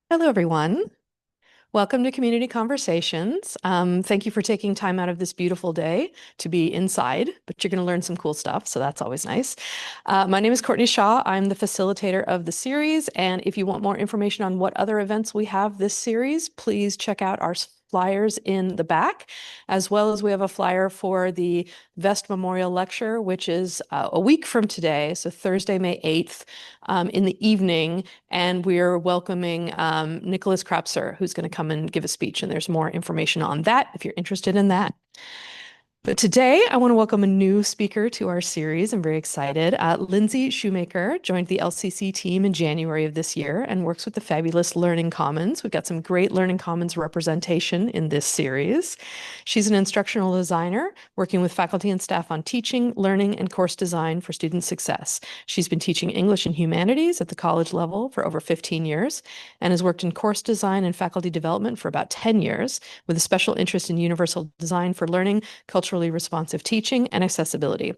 Hello, everyone. Welcome to Community Conversations. Thank you for taking time out of this beautiful day to be inside, but you're going to learn some cool stuff, so that's always nice. My name is Courtney Shaw. I'm the facilitator of the series, and if you want more information on what other events we have this series, please check out our flyers in the back, as well as we have a flyer for the Vest Memorial Lecture, which is a week from today, so Thursday, May 8th, in the evening, and we're welcoming Nicholas Krapser, who's going to come and give a speech. And there's more information on that if you're interested in that. But today, I want to welcome a new speaker to our series. I'm very excited. Lindsay Shoemaker joined the LCC team in January of this year and works with the fabulous Learning Commons. We've got some great Learning Commons representation in this series. She's an instructional designer working with faculty and staff on teaching, learning, and course design for student success. She's been teaching English and humanities at the college level for over 15 years and has worked in course design and faculty development for about 10 years with a special interest in universal design for learning, culturally responsive teaching, and accessibility.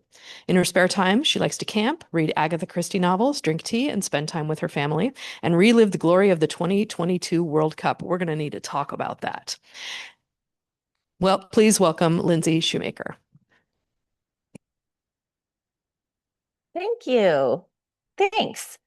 In her spare time, she likes to camp, read Agatha Christie novels, drink tea, and spend time with her family, and relive the glory of the 2022 World Cup. We're going to need to talk about that. Well, please welcome Lindsay Shoemaker. Thank you. Thanks.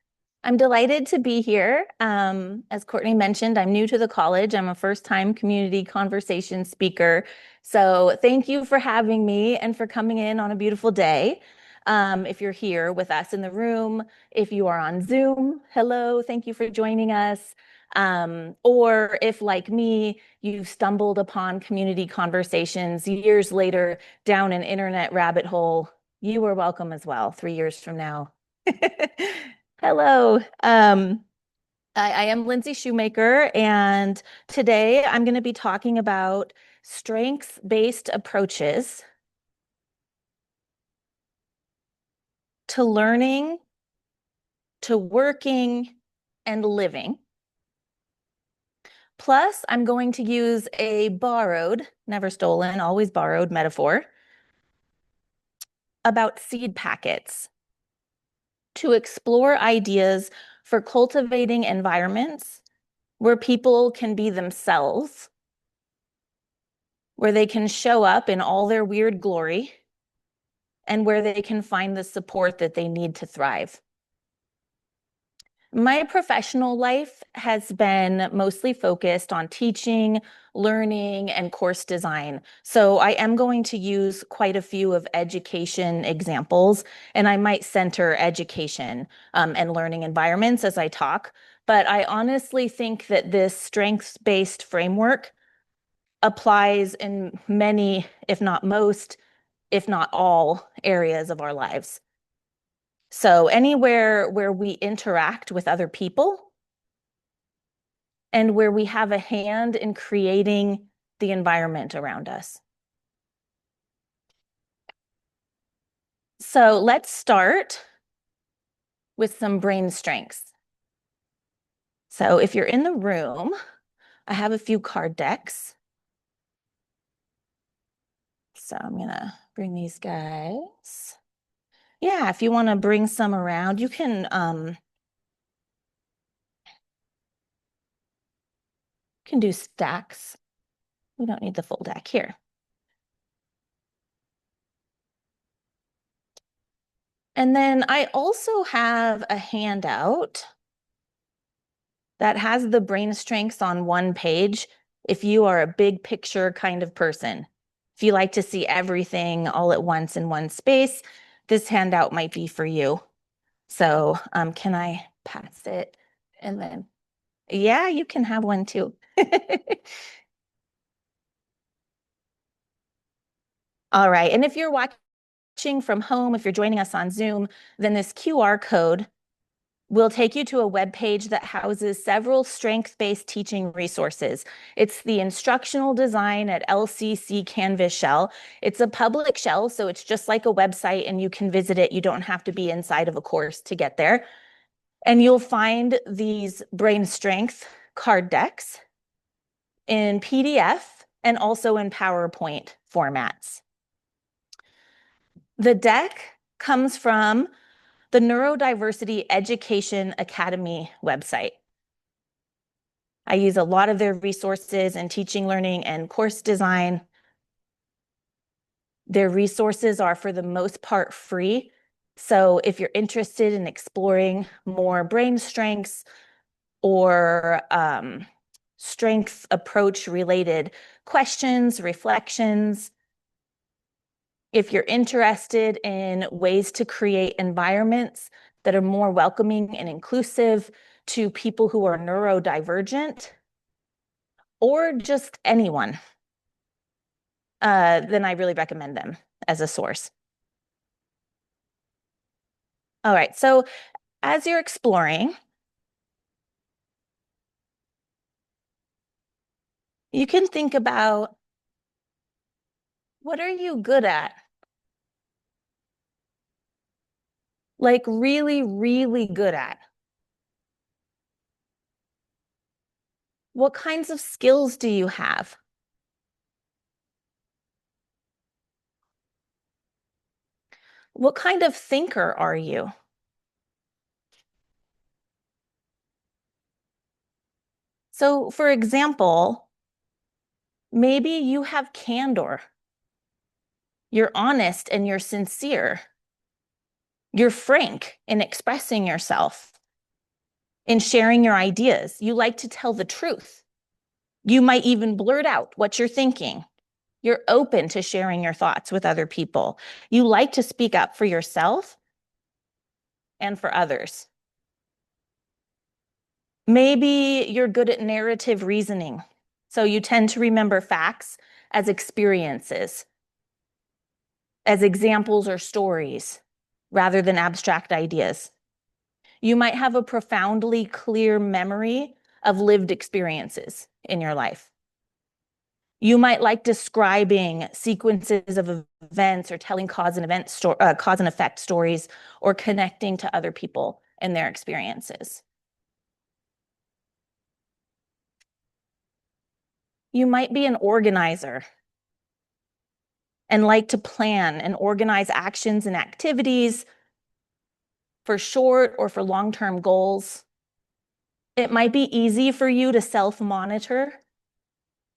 I'm delighted to be here. As Courtney mentioned, I'm new to the college. I'm a first-time community conversation speaker. So thank you for having me and for coming in on a beautiful day. If you're here with us in the room, if you are on Zoom, hello, thank you for joining us. Or if, like me, you've stumbled upon community conversations years later down an internet rabbit hole, you are welcome as well 3 years from now. Hello. I am Lindsay Shoemaker, and today I'm going to be talking about strengths-based approaches to learning, to working, and living. Plus, I'm going to use a borrowed, never stolen, always borrowed metaphor about seed packets to explore ideas for cultivating environments where people can be themselves, where they can show up in all their weird glory, and where they can find the support that they need to thrive. My professional life has been mostly focused on teaching, learning, and course design. So I am going to use quite a few of education examples, and I might center education and learning environments as I talk. But I honestly think that this strengths-based framework applies in many, if not most, if not all areas of our lives. So anywhere where we interact with other people and where we have a hand in creating the environment around us. So let's start with some brain strengths. So if you're in the room, I have a few card decks. So I'm gonna bring these guys. Yeah, if you want to bring some around, you can do stacks. We don't need the full deck here. And then I also have a handout that has the brain strengths on one page if you are a big picture kind of person. If you like to see everything all at once in one space, this handout might be for you. So can I pass it? And then, yeah, you can have one too. All right. And if you're watching from home, if you're joining us on Zoom, then this QR code will take you to a web page that houses several strength-based teaching resources. It's the instructional design at LCC Canvas shell. It's a public shell, so it's just like a website and you can visit it. You don't have to be inside of a course to get there. And you'll find these brain strength card decks in PDF and also in PowerPoint formats. The deck comes from the Neurodiversity Education Academy website. I use a lot of their resources in teaching, learning, and course design. Their resources are, for the most part, free. So if you're interested in exploring more brain strengths or strength approach related questions, reflections, if you're interested in ways to create environments that are more welcoming and inclusive to people who are neurodivergent, or just anyone, then I really recommend them as a source. All right, so as you're exploring, you can think about, what are you good at? Like really, really good at? What kinds of skills do you have? What kind of thinker are you? So, for example, maybe you have candor. You're honest and you're sincere. You're frank in expressing yourself, in sharing your ideas. You like to tell the truth. You might even blurt out what you're thinking. You're open to sharing your thoughts with other people. You like to speak up for yourself and for others. Maybe you're good at narrative reasoning. So you tend to remember facts as experiences, as examples or stories, rather than abstract ideas. You might have a profoundly clear memory of lived experiences in your life. You might like describing sequences of events or telling cause and effect stories, or connecting to other people and their experiences. You might be an organizer and like to plan and organize actions and activities for short or for long-term goals. It might be easy for you to self-monitor,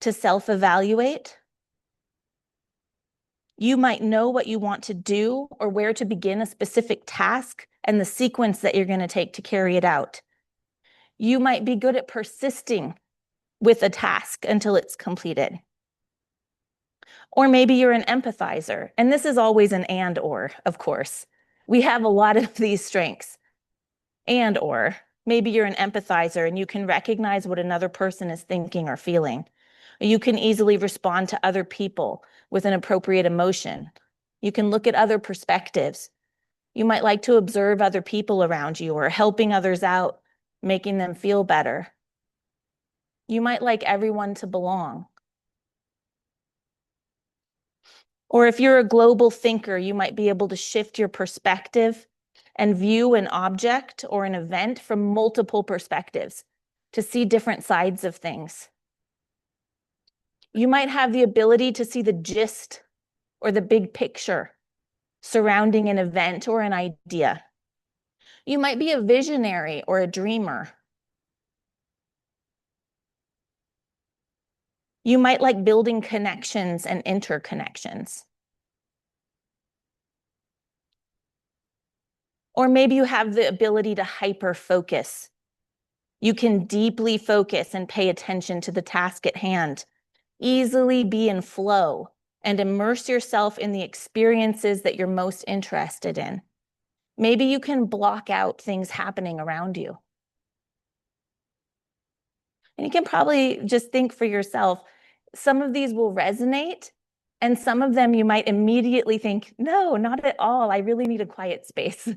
to self-evaluate. You might know what you want to do or where to begin a specific task and the sequence that you're going to take to carry it out. You might be good at persisting with a task until it's completed. Or maybe you're an empathizer, and this is always an and or, of course. We have a lot of these strengths. And or maybe you're an empathizer and you can recognize what another person is thinking or feeling. You can easily respond to other people with an appropriate emotion. You can look at other perspectives. You might like to observe other people around you or helping others out, making them feel better. You might like everyone to belong. Or if you're a global thinker, you might be able to shift your perspective and view an object or an event from multiple perspectives to see different sides of things. You might have the ability to see the gist or the big picture surrounding an event or an idea. You might be a visionary or a dreamer. You might like building connections and interconnections. Or maybe you have the ability to hyper-focus. You can deeply focus and pay attention to the task at hand, easily be in flow, and immerse yourself in the experiences that you're most interested in. Maybe you can block out things happening around you. And you can probably just think for yourself, some of these will resonate, and some of them you might immediately think, no, not at all. I really need a quiet space.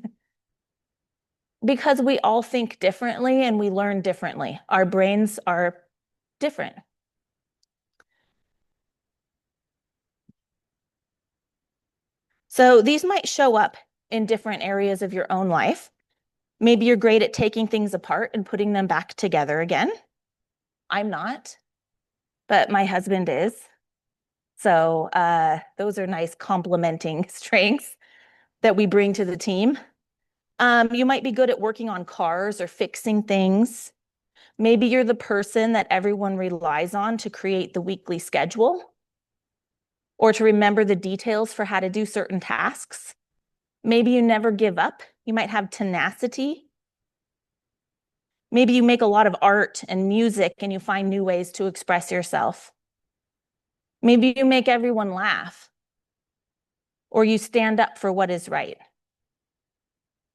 Because we all think differently and we learn differently. Our brains are different. So these might show up in different areas of your own life. Maybe you're great at taking things apart and putting them back together again. I'm not, but my husband is. So those are nice complementing strengths that we bring to the team. You might be good at working on cars or fixing things. Maybe you're the person that everyone relies on to create the weekly schedule or to remember the details for how to do certain tasks. Maybe you never give up. You might have tenacity. Maybe you make a lot of art and music and you find new ways to express yourself. Maybe you make everyone laugh, or you stand up for what is right.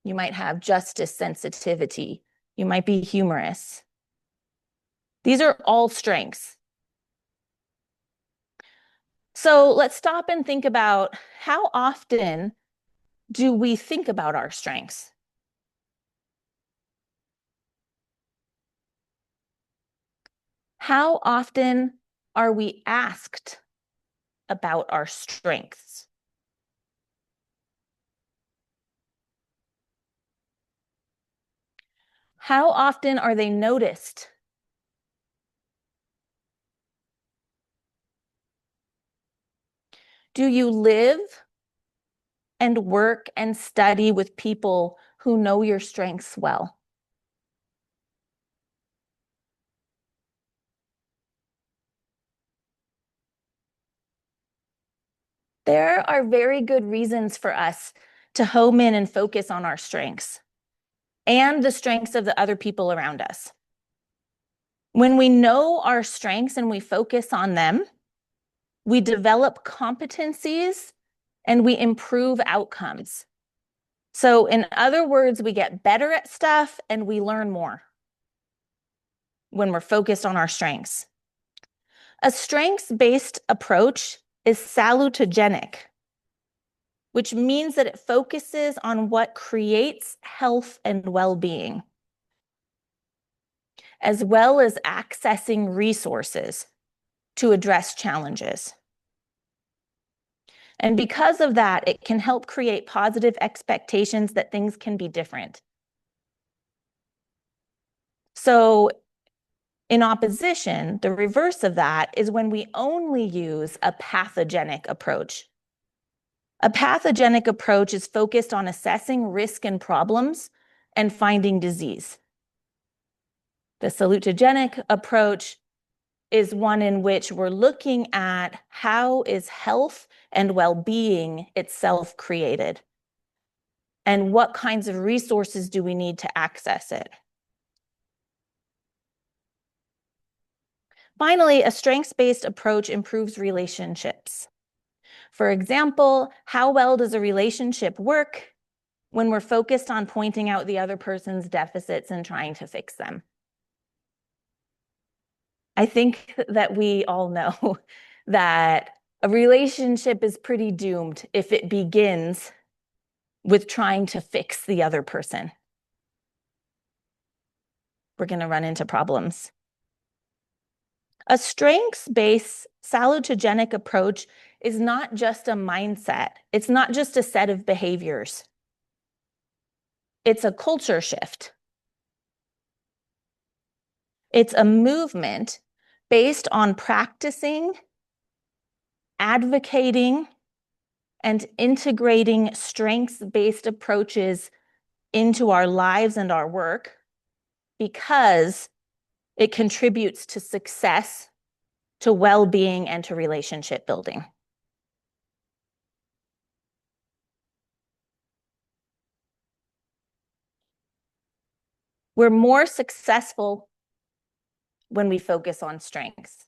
You might have justice sensitivity. You might be humorous. These are all strengths. So let's stop and think about, how often do we think about our strengths? How often are we asked about our strengths? How often are they noticed? Do you live and work and study with people who know your strengths well? There are very good reasons for us to home in and focus on our strengths and the strengths of the other people around us. When we know our strengths and we focus on them, we develop competencies and we improve outcomes. So in other words, we get better at stuff and we learn more when we're focused on our strengths. A strengths-based approach is salutogenic, which means that it focuses on what creates health and well-being, as well as accessing resources to address challenges. And because of that, it can help create positive expectations that things can be different. So in opposition, the reverse of that is when we only use a pathogenic approach. A pathogenic approach is focused on assessing risk and problems and finding disease. The salutogenic approach is one in which we're looking at how is health and well-being itself created, and what kinds of resources do we need to access it. Finally, a strengths-based approach improves relationships. For example, how well does a relationship work when we're focused on pointing out the other person's deficits and trying to fix them? I think that we all know that a relationship is pretty doomed if it begins with trying to fix the other person. We're going to run into problems. A strengths-based salutogenic approach is not just a mindset. It's not just a set of behaviors. It's a culture shift. It's a movement based on practicing, advocating, and integrating strengths-based approaches into our lives and our work, because it contributes to success, to well-being, and to relationship building. We're more successful when we focus on strengths.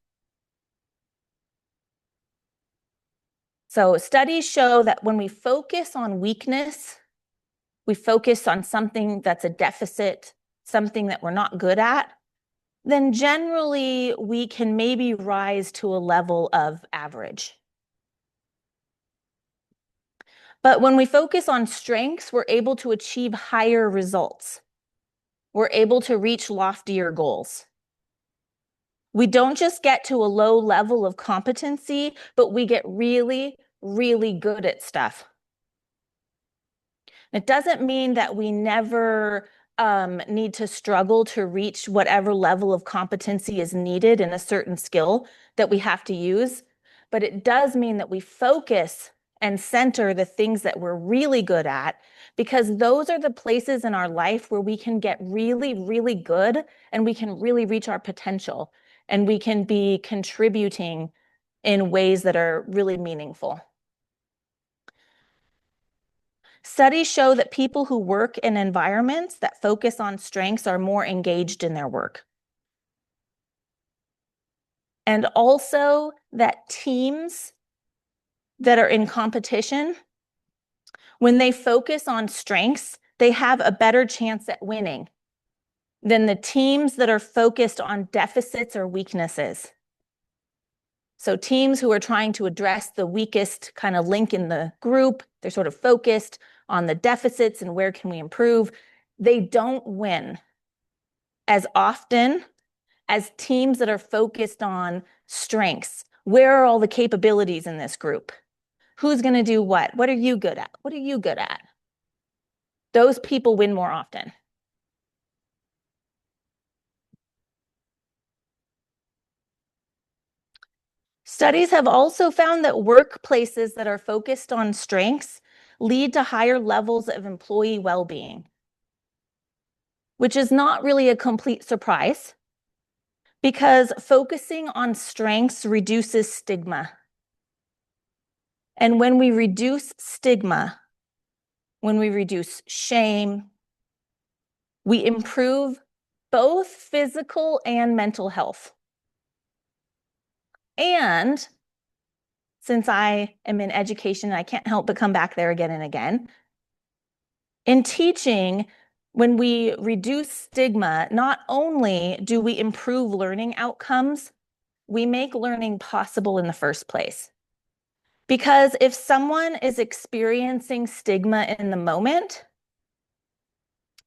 So studies show that when we focus on weakness, we focus on something that's a deficit, something that we're not good at, then generally we can maybe rise to a level of average. But when we focus on strengths, we're able to achieve higher results. We're able to reach loftier goals. We don't just get to a low level of competency, but we get really, really good at stuff. It doesn't mean that we never need to struggle to reach whatever level of competency is needed in a certain skill that we have to use, but it does mean that we focus and center the things that we're really good at, because those are the places in our life where we can get really, really good and we can really reach our potential and we can be contributing in ways that are really meaningful. Studies show that people who work in environments that focus on strengths are more engaged in their work. And also that teams that are in competition, when they focus on strengths, they have a better chance at winning than the teams that are focused on deficits or weaknesses. So teams who are trying to address the weakest kind of link in the group, they're sort of focused on the deficits and where can we improve. They don't win as often as teams that are focused on strengths. Where are all the capabilities in this group? Who's going to do what? What are you good at? What are you good at? Those people win more often. Studies have also found that workplaces that are focused on strengths lead to higher levels of employee well-being, which is not really a complete surprise because focusing on strengths reduces stigma. And when we reduce stigma, when we reduce shame, we improve both physical and mental health. And since I am in education, I can't help but come back there again and again. In teaching, when we reduce stigma, not only do we improve learning outcomes, we make learning possible in the first place. Because if someone is experiencing stigma in the moment,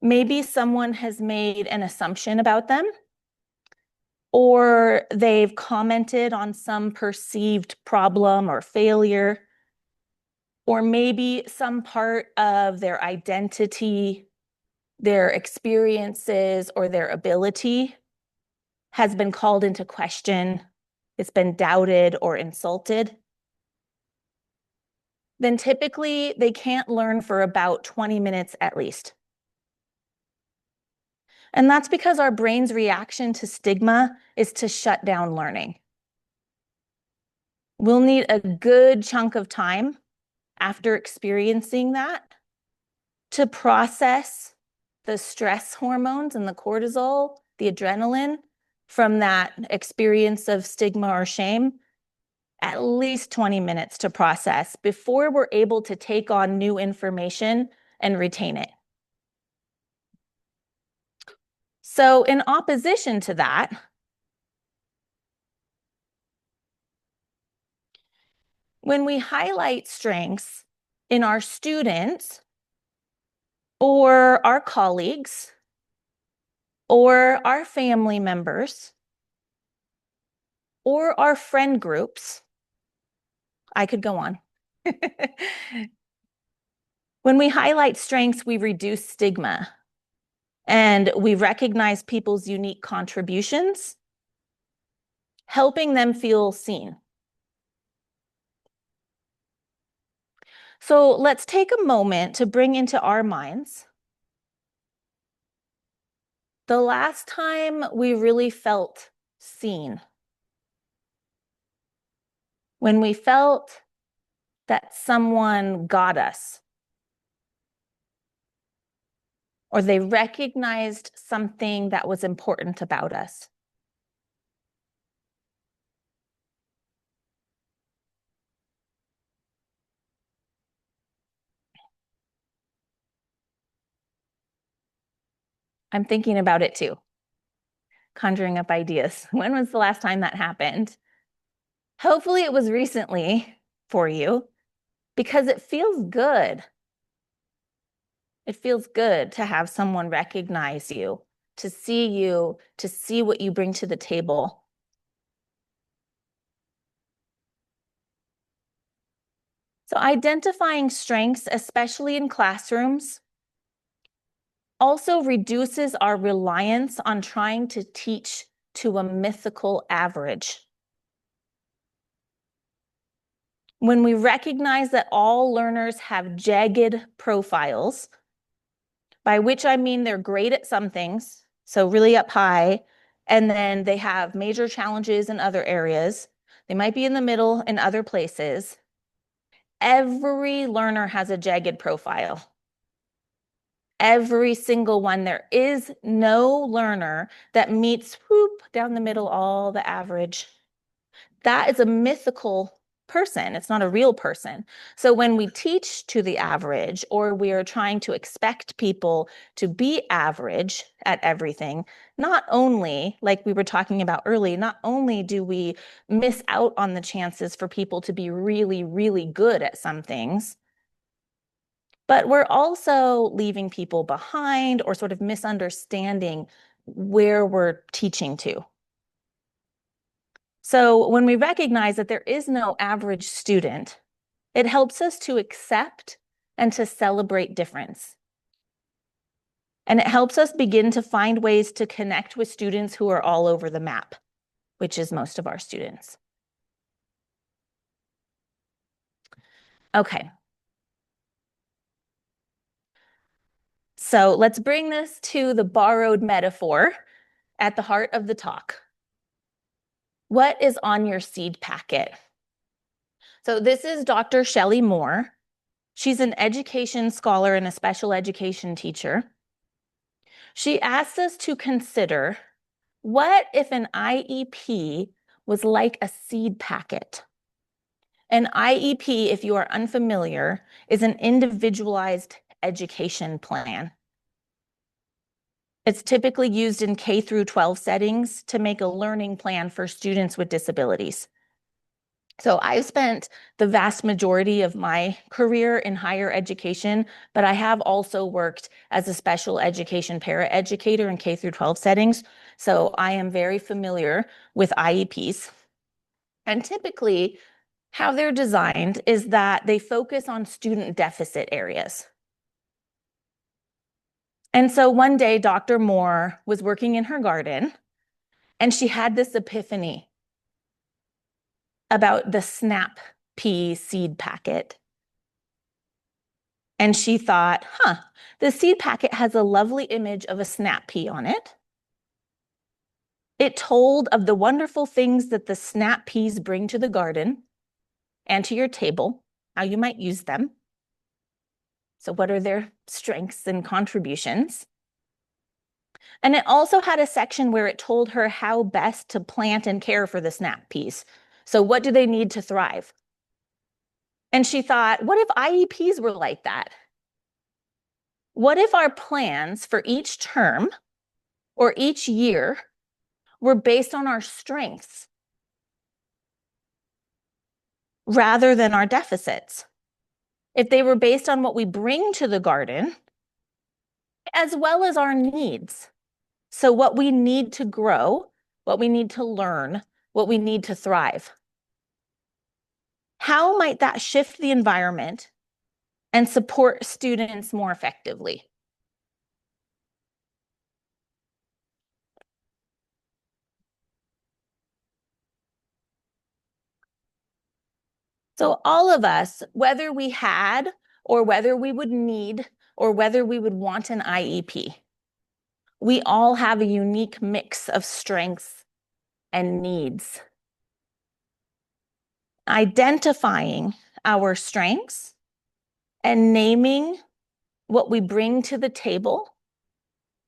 maybe someone has made an assumption about them, or they've commented on some perceived problem or failure, or maybe some part of their identity, their experiences, or their ability has been called into question, it's been doubted or insulted, then typically they can't learn for about 20 minutes at least. And that's because our brain's reaction to stigma is to shut down learning. We'll need a good chunk of time after experiencing that to process the stress hormones and the cortisol, the adrenaline from that experience of stigma or shame, at least 20 minutes to process before we're able to take on new information and retain it. So in opposition to that, when we highlight strengths in our students or our colleagues or our family members or our friend groups, I could go on. When we highlight strengths, we reduce stigma and we recognize people's unique contributions, helping them feel seen. So let's take a moment to bring into our minds the last time we really felt seen. When we felt that someone got us, or they recognized something that was important about us. I'm thinking about it too, conjuring up ideas. When was the last time that happened? Hopefully it was recently for you, because it feels good. It feels good to have someone recognize you, to see what you bring to the table. So identifying strengths, especially in classrooms, also reduces our reliance on trying to teach to a mythical average. When we recognize that all learners have jagged profiles, by which I mean they're great at some things, so really up high, and then they have major challenges in other areas. They might be in the middle in other places. Every learner has a jagged profile. Every single one. There is no learner that meets whoop down the middle, all the average. That is a mythical person. It's not a real person. So when we teach to the average, or we are trying to expect people to be average at everything, not only, like we were talking about early, not only do we miss out on the chances for people to be really, really good at some things, but we're also leaving people behind or sort of misunderstanding where we're teaching to. So when we recognize that there is no average student, it helps us to accept and to celebrate difference. And it helps us begin to find ways to connect with students who are all over the map, which is most of our students. Okay. So let's bring this to the borrowed metaphor at the heart of the talk. What is on your seed packet? So this is Dr. Shelley Moore. She's an education scholar and a special education teacher. She asks us to consider, what if an IEP was like a seed packet? An IEP, if you are unfamiliar, is an individualized education plan. It's typically used in K through 12 settings to make a learning plan for students with disabilities. So I've spent the vast majority of my career in higher education, but I have also worked as a special education paraeducator in K through 12 settings. So I am very familiar with IEPs. And typically, how they're designed is that they focus on student deficit areas. And so one day, Dr. Moore was working in her garden, and she had this epiphany about the snap pea seed packet. And she thought, the seed packet has a lovely image of a snap pea on it. It told of the wonderful things that the snap peas bring to the garden and to your table, how you might use them. So what are their strengths and contributions? And it also had a section where it told her how best to plant and care for the snap peas. So what do they need to thrive? And she thought, what if IEPs were like that? What if our plans for each term or each year were based on our strengths rather than our deficits? If they were based on what we bring to the garden, as well as our needs. So what we need to grow, what we need to learn, what we need to thrive. How might that shift the environment and support students more effectively? So all of us, whether we had or whether we would need or whether we would want an IEP, we all have a unique mix of strengths and needs. Identifying our strengths and naming what we bring to the table,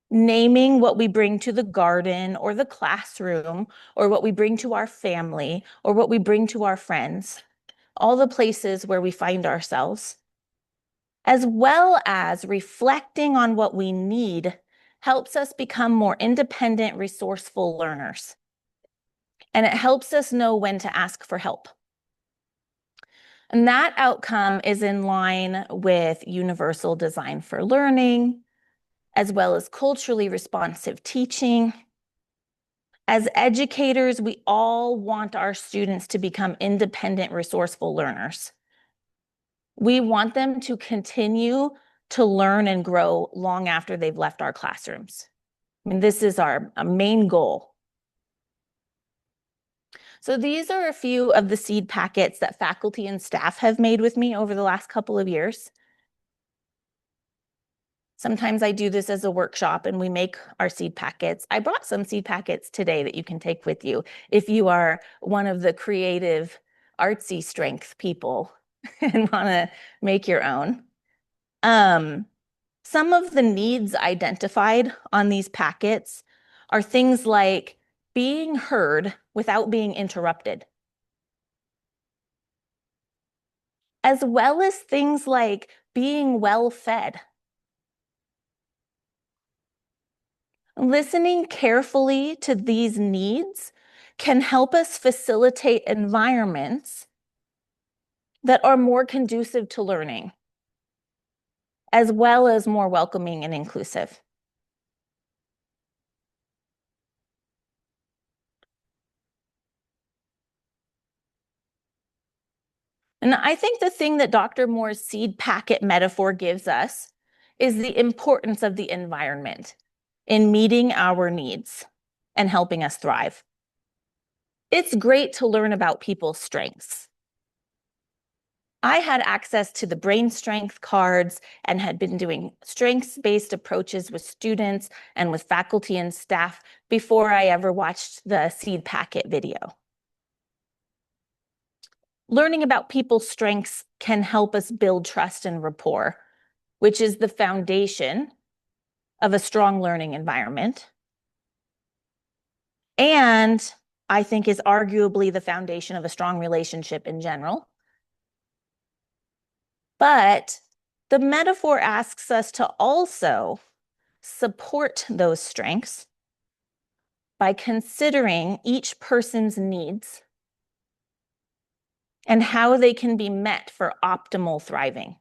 naming what we bring to the garden or the classroom, or what we bring to our family, or what we bring to our friends, all the places where we find ourselves, as well as reflecting on what we need, helps us become more independent, resourceful learners. And it helps us know when to ask for help. And that outcome is in line with universal design for learning, as well as culturally responsive teaching. As educators, we all want our students to become independent, resourceful learners. We want them to continue to learn and grow long after they've left our classrooms. I mean, this is our main goal. So these are a few of the seed packets that faculty and staff have made with me over the last couple of years. Sometimes I do this as a workshop and we make our seed packets. I brought some seed packets today that you can take with you if you are one of the creative, artsy strength people and want to make your own. Some of the needs identified on these packets are things like being heard without being interrupted, as well as things like being well fed. Listening carefully to these needs can help us facilitate environments that are more conducive to learning, as well as more welcoming and inclusive. And I think the thing that Dr. Moore's seed packet metaphor gives us is the importance of the environment in meeting our needs and helping us thrive. It's great to learn about people's strengths. I had access to the brain strength cards and had been doing strengths-based approaches with students and with faculty and staff before I ever watched the seed packet video. Learning about people's strengths can help us build trust and rapport, which is the foundation of a strong learning environment. And I think is arguably the foundation of a strong relationship in general. But the metaphor asks us to also support those strengths by considering each person's needs and how they can be met for optimal thriving.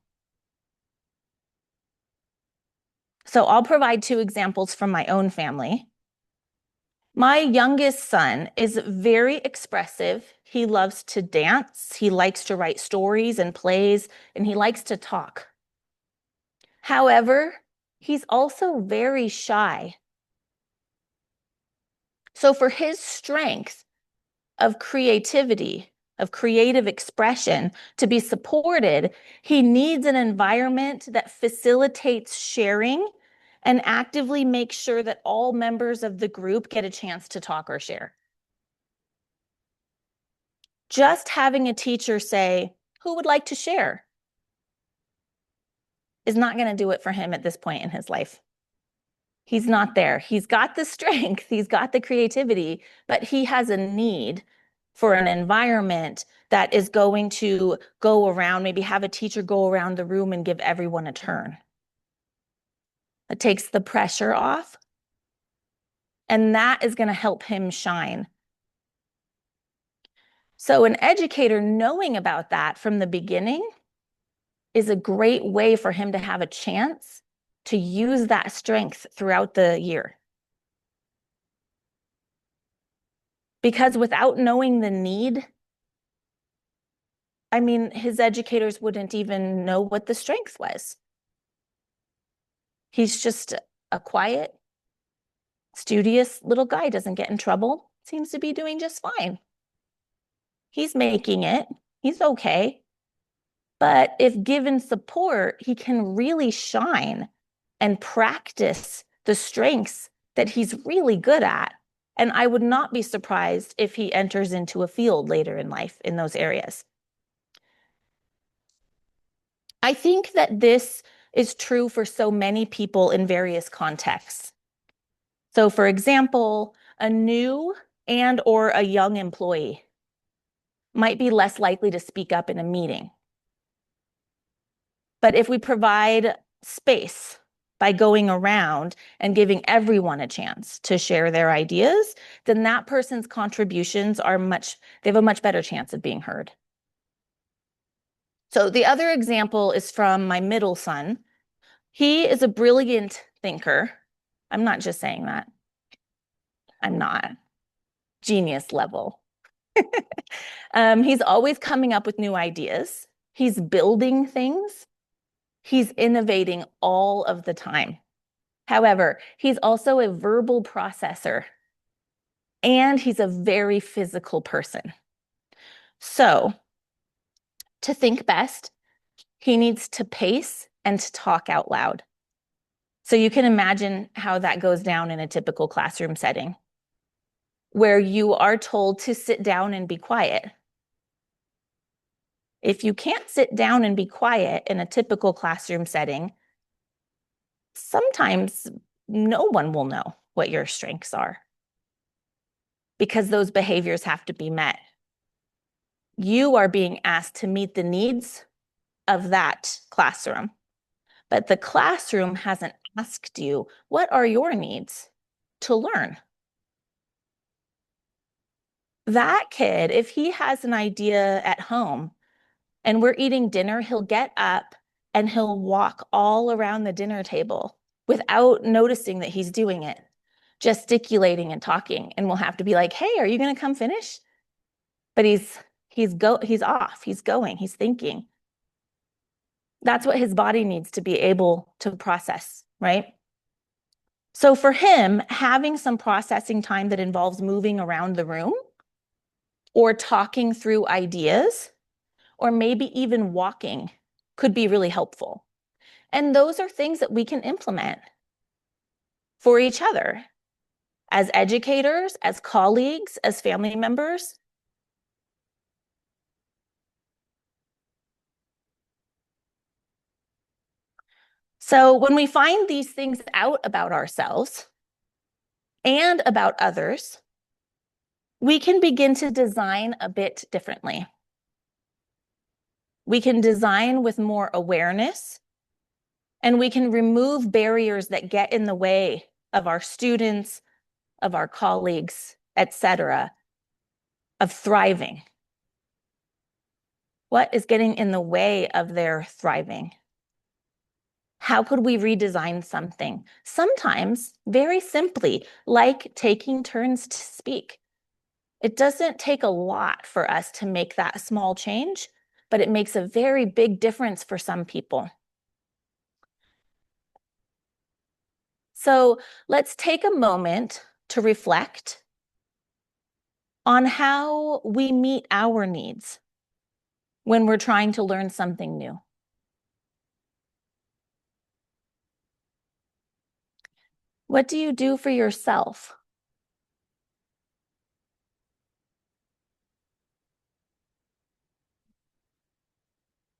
So I'll provide two examples from my own family. My youngest son is very expressive. He loves to dance. He likes to write stories and plays, and he likes to talk. However, he's also very shy. So for his strength of creativity, of creative expression to be supported, he needs an environment that facilitates sharing and actively makes sure that all members of the group get a chance to talk or share. Just having a teacher say, "Who would like to share?" is not going to do it for him at this point in his life. He's not there. He's got the strength, he's got the creativity, but he has a need for an environment that is going to go around, maybe have a teacher go around the room and give everyone a turn. It takes the pressure off, and that is going to help him shine. So an educator knowing about that from the beginning is a great way for him to have a chance to use that strength throughout the year. Because without knowing the need, I mean, his educators wouldn't even know what the strength was. He's just a quiet, studious little guy, doesn't get in trouble, seems to be doing just fine. He's making it, he's okay. But if given support, he can really shine and practice the strengths that he's really good at. And I would not be surprised if he enters into a field later in life in those areas. I think that this is true for so many people in various contexts. So for example, a new and or a young employee might be less likely to speak up in a meeting. But if we provide space by going around and giving everyone a chance to share their ideas, then that person's contributions they have a much better chance of being heard. So the other example is from my middle son. He is a brilliant thinker. I'm not just saying that. I'm not. Genius level. He's always coming up with new ideas. He's building things. He's innovating all of the time. However, he's also a verbal processor. and he's a very physical person. So to think best, he needs to pace and to talk out loud. So you can imagine how that goes down in a typical classroom setting, where you are told to sit down and be quiet. If you can't sit down and be quiet in a typical classroom setting, sometimes no one will know what your strengths are because those behaviors have to be met. You are being asked to meet the needs of that classroom, but the classroom hasn't asked you, what are your needs to learn? That kid, if he has an idea at home and we're eating dinner, he'll get up and he'll walk all around the dinner table without noticing that he's doing it, gesticulating and talking. And we'll have to be like, hey, are you going to come finish? But he's off, he's going, he's thinking. That's what his body needs to be able to process, right? So for him, having some processing time that involves moving around the room or talking through ideas, or maybe even walking could be really helpful. And those are things that we can implement for each other as educators, as colleagues, as family members. So when we find these things out about ourselves and about others, we can begin to design a bit differently. We can design with more awareness, and we can remove barriers that get in the way of our students, of our colleagues, etc., of thriving. What is getting in the way of their thriving? How could we redesign something? Sometimes, very simply, like taking turns to speak. It doesn't take a lot for us to make that small change, but it makes a very big difference for some people. So let's take a moment to reflect on how we meet our needs when we're trying to learn something new. What do you do for yourself?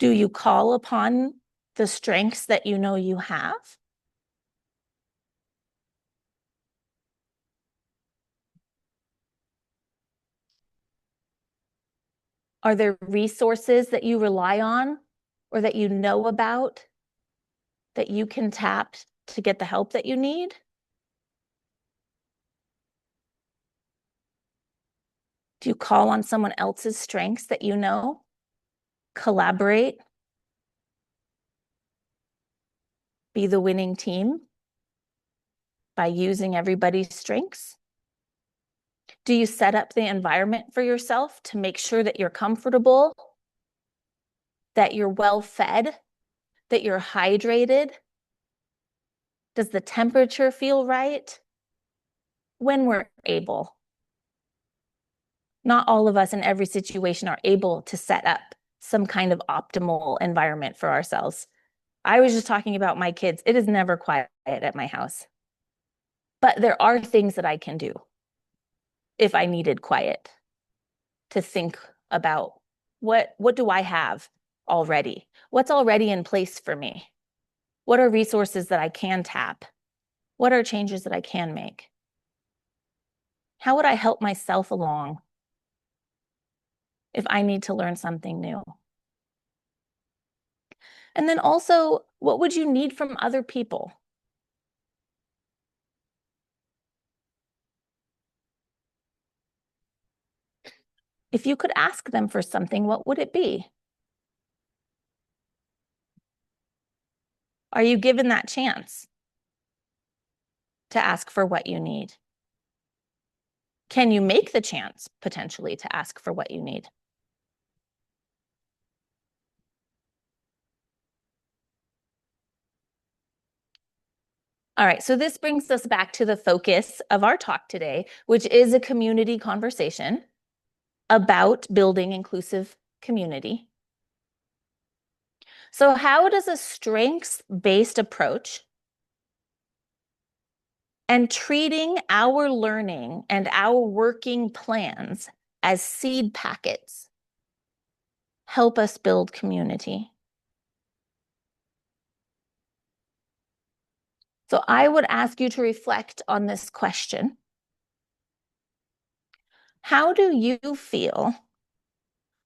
Do you call upon the strengths that you know you have? Are there resources that you rely on or that you know about that you can tap to get the help that you need? Do you call on someone else's strengths that you know? Collaborate? Be the winning team by using everybody's strengths? Do you set up the environment for yourself to make sure that you're comfortable, that you're well fed, that you're hydrated? Does the temperature feel right? When we're able. Not all of us in every situation are able to set up some kind of optimal environment for ourselves. I was just talking about my kids. It is never quiet at my house. But there are things that I can do if I needed quiet to think about what do I have already? What's already in place for me? What are resources that I can tap? What are changes that I can make? How would I help myself along if I need to learn something new? And then also, what would you need from other people? If you could ask them for something, what would it be? Are you given that chance to ask for what you need? Can you make the chance potentially to ask for what you need? All right, so this brings us back to the focus of our talk today, which is a community conversation about building inclusive community. So how does a strengths-based approach and treating our learning and our working plans as seed packets help us build community? So I would ask you to reflect on this question. How do you feel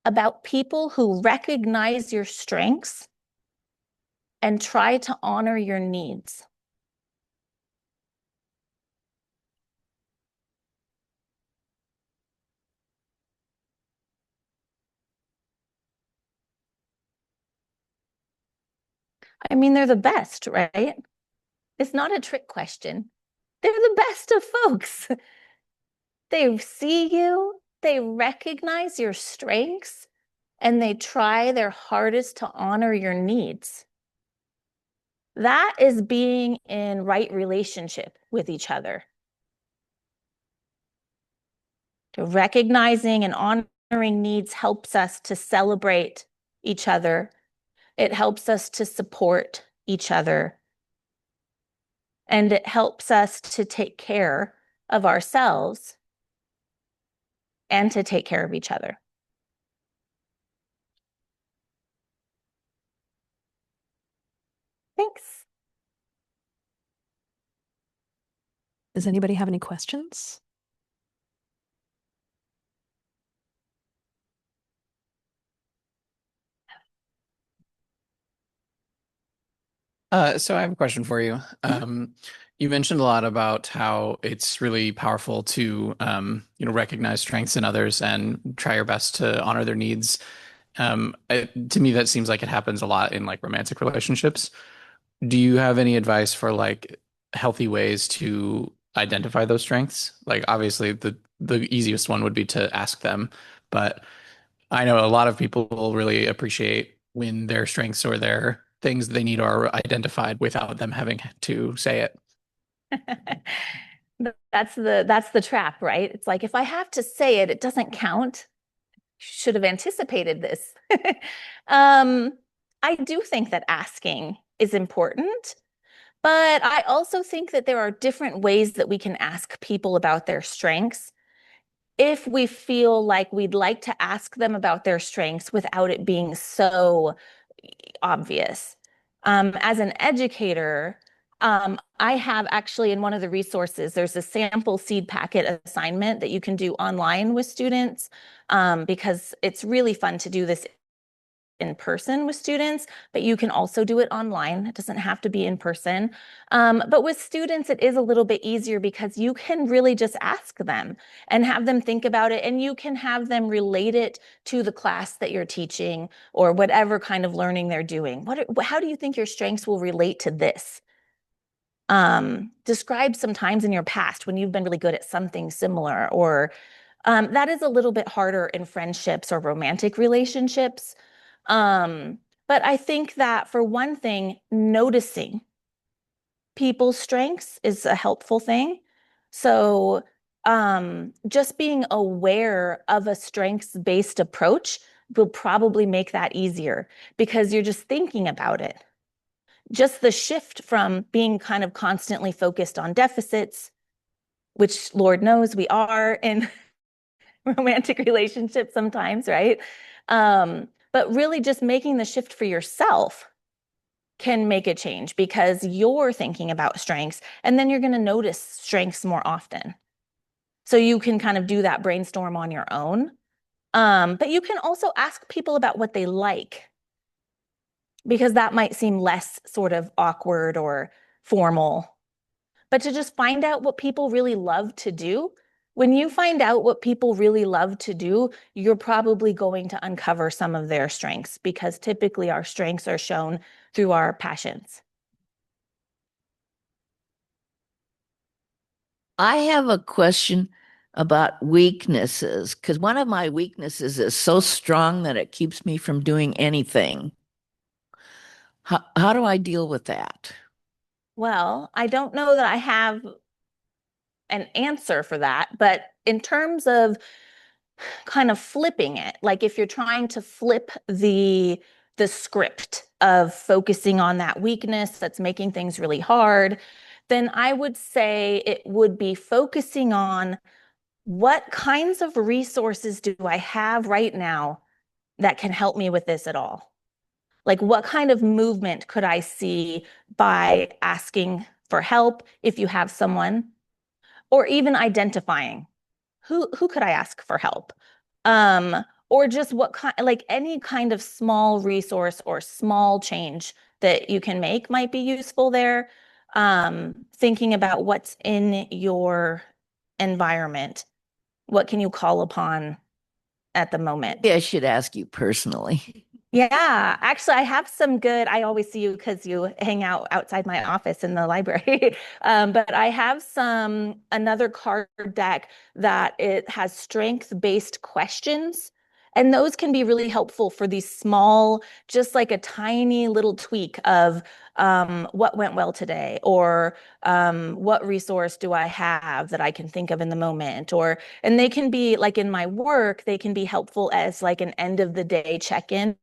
about people who recognize your strengths and try to honor your needs? I mean, they're the best, right? It's not a trick question. They're the best of folks. They see you, they recognize your strengths, and they try their hardest to honor your needs. That is being in right relationship with each other. Recognizing and honoring needs helps us to celebrate each other. It helps us to support each other. And it helps us to take care of ourselves and to take care of each other. Thanks. Does anybody have any questions? So I have a question for you. You mentioned a lot about how it's really powerful to, recognize strengths in others and try your best to honor their needs. To me, that seems like it happens a lot in like romantic relationships. Do you have any advice for like healthy ways to identify those strengths? Like obviously the easiest one would be to ask them, but I know a lot of people will really appreciate when their strengths or their things they need are identified without them having to say it. That's the trap, right? It's like if I have to say it, it doesn't count. Should have anticipated this. I do think that asking is important, but I also think that there are different ways that we can ask people about their strengths if we feel like we'd like to ask them about their strengths without it being so obvious. As an educator, I have actually in one of the resources, there's a sample seed packet assignment that you can do online with students because it's really fun to do this in person with students, but you can also do it online. It doesn't have to be in person. But with students, it is a little bit easier because you can really just ask them and have them think about it, and you can have them relate it to the class that you're teaching or whatever kind of learning they're doing. How do you think your strengths will relate to this? Describe some times in your past when you've been really good at something similar, or that is a little bit harder in friendships or romantic relationships. But I think that for one thing, noticing people's strengths is a helpful thing. So, just being aware of a strengths-based approach will probably make that easier because you're just thinking about it. Just the shift from being kind of constantly focused on deficits, which Lord knows we are in romantic relationships sometimes, right? But really just making the shift for yourself can make a change because you're thinking about strengths and then you're going to notice strengths more often. So you can kind of do that brainstorm on your own. But you can also ask people about what they like because that might seem less sort of awkward or formal. But to just find out what people really love to do, when you find out what people really love to do, you're probably going to uncover some of their strengths because typically our strengths are shown through our passions. I have a question about weaknesses because one of my weaknesses is so strong that it keeps me from doing anything. How do I deal with that? Well, I don't know that I have an answer for that, but in terms of kind of flipping it, like if you're trying to flip the script of focusing on that weakness that's making things really hard, then I would say it would be focusing on what kinds of resources do I have right now that can help me with this at all? Like, what kind of movement could I see by asking for help if you have someone, or even identifying who could I ask for help? Or just what kind, like any kind of small resource or small change that you can make might be useful there. Thinking about what's in your environment. What can you call upon at the moment? Yeah, I should ask you personally. Yeah, actually, I have some good. I always see you because you hang out outside my office in the library. But I have another card deck that it has strength-based questions. And those can be really helpful for these small, just like a tiny little tweak of what went well today, or what resource do I have that I can think of in the moment, and they can be like in my work, they can be helpful as like an end of the day check-in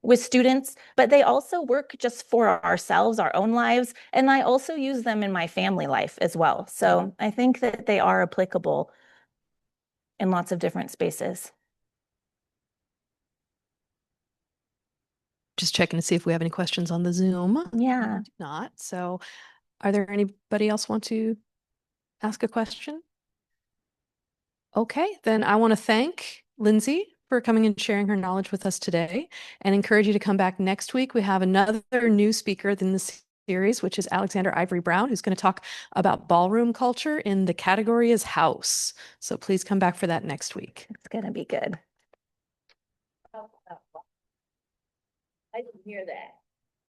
with students, but they also work just for ourselves, our own lives. And I also use them in my family life as well. So I think that they are applicable in lots of different spaces. Just checking to see if we have any questions on the Zoom. Yeah. We do not. So are there anybody else want to ask a question? Okay, then I want to thank Lindsay for coming and sharing her knowledge with us today and encourage you to come back next week. We have another new speaker in the series, which is Alexander Ivory Brown, who's going to talk about ballroom culture in the category is house. So please come back for that next week. It's going to be good. I didn't hear that.